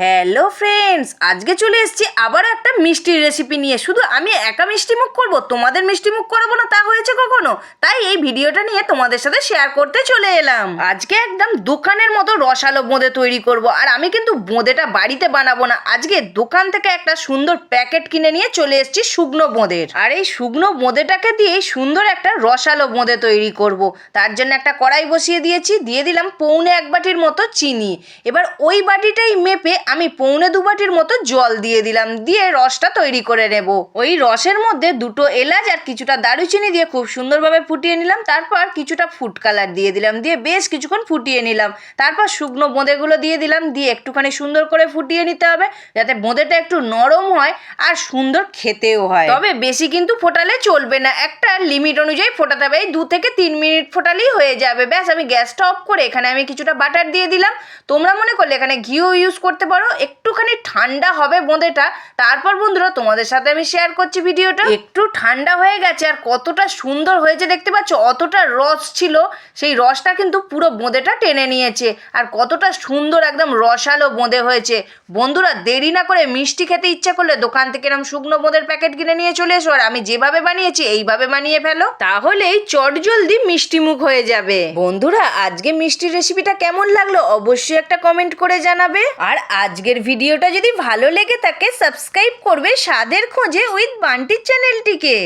Hello friends, আজকে চলে এসেছি আবার একটা মিষ্টির রেসিপি নিয়ে। শুধু আমি একা মিষ্টি মুখ করবো, তোমাদের মিষ্টি মুখ করাবো না তা হয়েছে কখনো? তাই এই ভিডিওটা নিয়ে তোমাদের সাথে শেয়ার করতে চলে এলাম। আজকে একদম দোকানের মতো রসালো বোঁদে তৈরি করব। আর আমি কিন্তু বোঁদেটা বাড়িতে বানাবো না, আজকে দোকান থেকে একটা সুন্দর প্যাকেট কিনে নিয়ে চলে এসেছি শুকনো বোঁদের। আর এই শুকনো বোঁদেটাকে দিয়ে সুন্দর একটা রসালো বোঁদে তৈরি করব। তার জন্য একটা কড়াই বসিয়ে দিয়েছি, দিয়ে দিলাম পৌনে 1 বাটির মতো চিনি। এবার ওই বাটিটাই মেপে আমি পৌনে 2 বাটির মতো জল দিয়ে দিলাম, দিয়ে রসটা তৈরি করে নেব। ওই রসের মধ্যে 2টো এলাচ আর কিছুটা দারুচিনি দিয়ে খুব সুন্দরভাবে ফুটিয়ে নিলাম। তারপর কিছুটা ফুড কালার দিয়ে দিলাম, দিয়ে বেশ কিছুক্ষণ ফুটিয়ে নিলাম। তারপর শুকনো বোঁদেগুলো দিয়ে দিলাম, দিয়ে একটুখানি সুন্দর করে ফুটিয়ে নিতে হবে যাতে বোঁদেটা একটু নরম হয় আর সুন্দর খেতেও হয়। তবে বেশি কিন্তু ফোটালে চলবে না, একটা লিমিট অনুযায়ী ফোটাতে হবে। এই 2 থেকে 3 মিনিট ফোটালেই হয়ে যাবে। ব্যাস, আমি গ্যাসটা অফ করে এখানে আমি কিছুটা বাটার দিয়ে দিলাম। তোমরা মনে করলে এখানে ঘিও ইউজ করতে পারো। একটুখানি ঠান্ডা হবে বোঁদেটা, তারপর বন্ধুরা তোমাদের সাথে আমি শেয়ার করছি ভিডিওটা। একটু ঠান্ডা হয়ে গেছে আর কতটা সুন্দর হয়েছে দেখতে পাচ্ছ, অতটা রস ছিল, সেই রসটা কিন্তু পুরো বোঁদেটা টেনে নিয়েছে। আর কতটা সুন্দর একদম রসালো বোঁদে হয়েছে। বন্ধুরা দেরি না করে মিষ্টি খেতে ইচ্ছা করলে দোকান থেকে এরকম শুকনো বোঁদের প্যাকেট কিনে নিয়ে চলে এসো, আর আমি যেভাবে বানিয়েছি এইভাবে বানিয়ে ফেলো, তাহলেই চটজলদি মিষ্টি মুখ হয়ে যাবে। বন্ধুরা আজকে মিষ্টির রেসিপিটা কেমন লাগলো অবশ্যই একটা কমেন্ট করে জানাবে। আর আজকের ভিডিওটা যদি ভালো লেগে থাকে সাবস্ক্রাইব করবে স্বাদের খোঁজে উইথ বান্টির চ্যানেলটিকে।